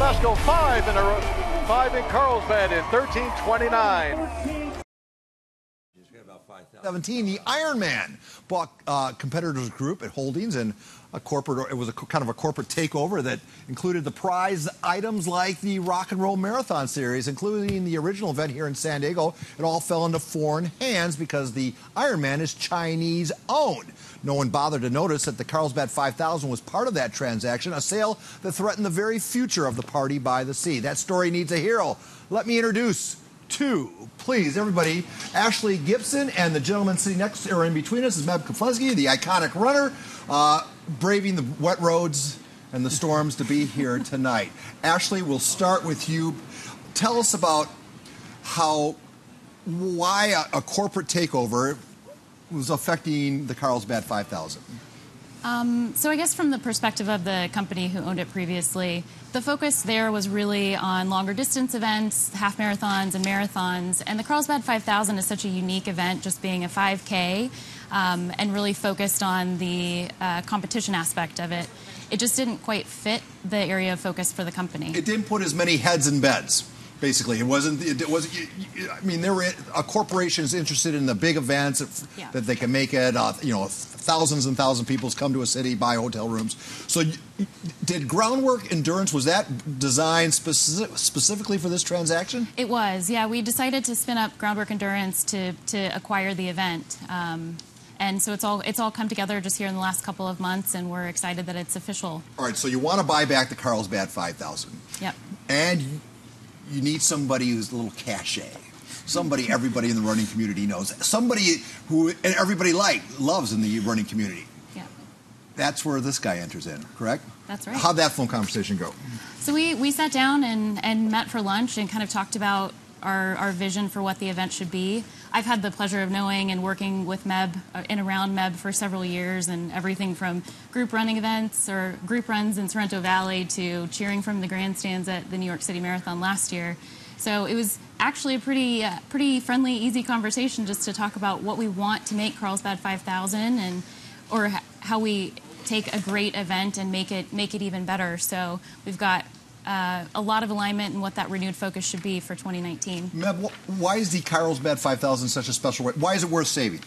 Glasgow 5 in Carlsbad in 13:29. 17, the Ironman bought competitors group at Holdings and it was kind of a corporate takeover that included the prize items like the Rock and Roll Marathon Series, including the original event here in San Diego. It all fell into foreign hands because the Ironman is Chinese owned. No one bothered to notice that the Carlsbad 5000 was part of that transaction, a sale that threatened the very future of the party by the sea. That story needs a hero. Let me introduce two, please, everybody. Ashley Gibson and the gentleman sitting next or in between us is Meb Keflezighi, the iconic runner, braving the wet roads and the storms to be here tonight. Ashley, we'll start with you. Tell us about why a corporate takeover was affecting the Carlsbad 5000. So I guess from the perspective of the company who owned it previously, the focus there was really on longer distance events, half marathons and marathons. And the Carlsbad 5000 is such a unique event, just being a 5K, and really focused on the competition aspect of it. It just didn't quite fit the area of focus for the company. It didn't put as many heads in beds. Basically, it wasn't. I mean, a corporation is interested in the big events that they can make it. Thousands and thousands of people come to a city, buy hotel rooms. So, did Groundwork Endurance, was that designed specifically for this transaction? It was. Yeah, we decided to spin up Groundwork Endurance to acquire the event. And so it's all come together just here in the last couple of months, and we're excited that it's official. All right. So you want to buy back the Carlsbad 5000. Yep. And you need somebody who's a little cachet. Somebody everybody in the running community knows. Somebody who everybody loves in the running community. Yeah. That's where this guy enters in, correct? That's right. How'd that phone conversation go? So we sat down and met for lunch and kind of talked about our vision for what the event should be. I've had the pleasure of knowing and working with Meb, in around Meb for several years, and everything from group running events or group runs in Sorrento Valley to cheering from the grandstands at the New York City Marathon last year. So it was actually a pretty friendly, easy conversation just to talk about what we want to make Carlsbad 5000 or how we take a great event and make it even better. So we've got a lot of alignment in what that renewed focus should be for 2019. Meb, why is the Carlsbad 5000 such a special way? Why is it worth saving?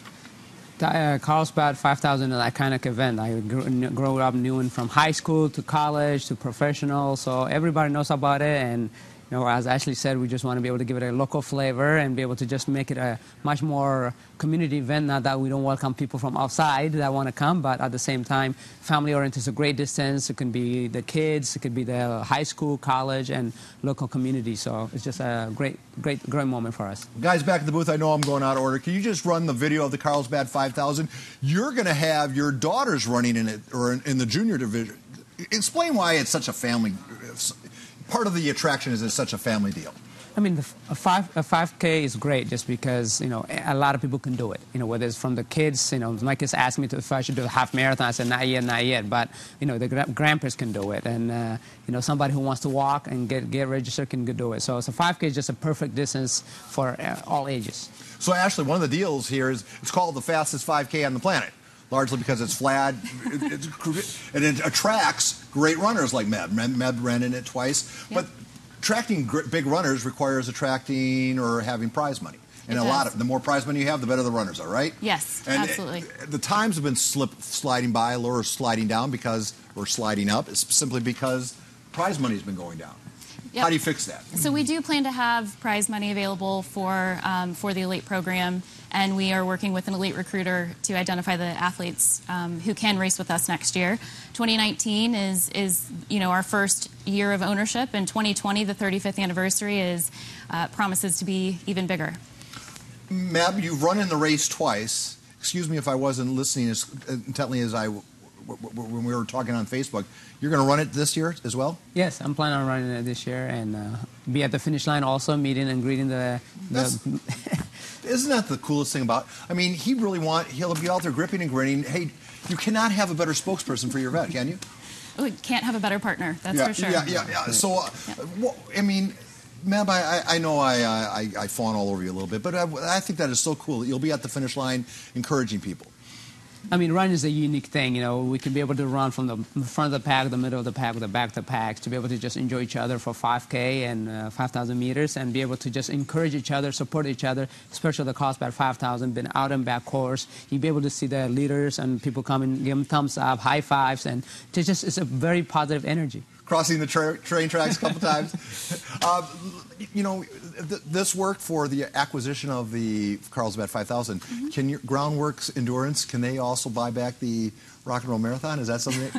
The Carlsbad 5000 is an iconic event. I grew up knowing from high school to college to professional, so everybody knows about it. And as Ashley said, we just want to be able to give it a local flavor and be able to just make it a much more community event. Not that we don't welcome people from outside that want to come, but at the same time, family-oriented is a great distance. It can be the kids, it could be the high school, college, and local community. So it's just a great moment for us. Guys, back at the booth, I know I'm going out of order. Can you just run the video of the Carlsbad 5000? You're going to have your daughters running in it, or in the junior division. Explain why it's such a family. Part of the attraction is it's such a family deal. I mean, a 5K is great just because, a lot of people can do it. Whether it's from the kids, my kids asked me if I should do a half marathon. I said, not yet. But, the grandparents can do it. And, somebody who wants to walk and get registered can do it. So 5K is just a perfect distance for all ages. So, Ashley, one of the deals here is it's called the fastest 5K on the planet. Largely because it's flat, and it attracts great runners like Meb. Meb ran in it twice. Yep. But attracting big runners requires attracting or having prize money. And the more prize money you have, the better the runners are, right? Yes, and absolutely. The times have been sliding by, or sliding down or sliding up, simply because prize money has been going down. Yep. How do you fix that? So we do plan to have prize money available for the elite program, and we are working with an elite recruiter to identify the athletes who can race with us next year. 2019 is our first year of ownership, and 2020, the 35th anniversary, promises to be even bigger. Meb, you've run in the race twice. Excuse me if I wasn't listening as intently as when we were talking on Facebook. You're going to run it this year as well? Yes, I'm planning on running it this year and be at the finish line also, meeting and greeting the Isn't that the coolest thing about? I mean, he'll be out there gripping and grinning. Hey, you cannot have a better spokesperson for your event, can you? We can't have a better partner, that's for sure. Yeah. So, I mean, Meb, I know I fawn all over you a little bit, but I think that is so cool that you'll be at the finish line encouraging people. I mean, running is a unique thing. We can be able to run from the front of the pack, the middle of the pack, the back of the pack, to be able to just enjoy each other for 5K and 5,000 meters, and be able to just encourage each other, support each other, especially the Carlsbad 5,000, been out and back course. You'll be able to see the leaders and people come and give them thumbs up, high fives, and it's a very positive energy. Crossing the train tracks a couple times. This worked for the acquisition of the Carlsbad 5,000. Mm-hmm. Can your Groundworks Endurance, can they also buy back the Rock and Roll Marathon? Is that something?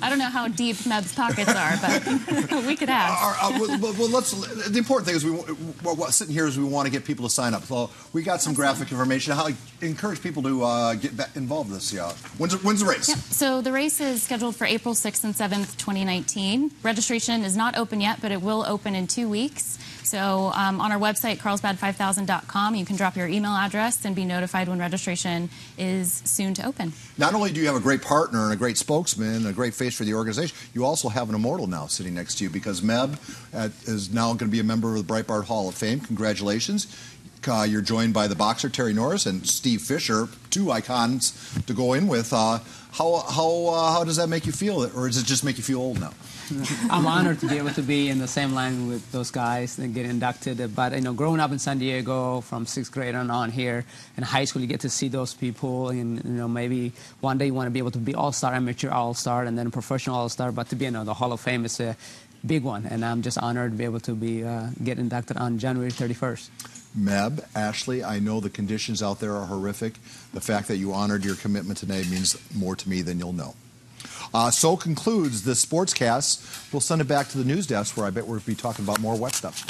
I don't know how deep Meb's pockets are, but we could ask. The important thing is sitting here is we want to get people to sign up. So we got some graphic information. How encourage people to get back involved in this. When's the race? Yep. So the race is scheduled for April 6th and 7th, 2019. Registration is not open yet, but it will open in 2 weeks. So on our website, carlsbad5000.com, you can drop your email address and be notified when registration is soon to open. Not only do you have a great partner and a great spokesman and a great face for the organization, you also have an immortal now sitting next to you, because Meb is now going to be a member of the Breitbart Hall of Fame. Congratulations. You're joined by the boxer Terry Norris and Steve Fisher, two icons to go in with. How does that make you feel, or does it just make you feel old now? I'm honored to be able to be in the same line with those guys and get inducted. But growing up in San Diego from 6th grade on here, in high school you get to see those people, and maybe one day you want to be able to be all-star, amateur all-star, and then professional all-star. But to be in the Hall of Fame is a big one, and I'm just honored to be able to get inducted on January 31st. Meb, Ashley, I know the conditions out there are horrific. The fact that you honored your commitment today means more to me than you'll know. So concludes this Sportscast. We'll send it back to the news desk, where I bet we'll be talking about more wet stuff.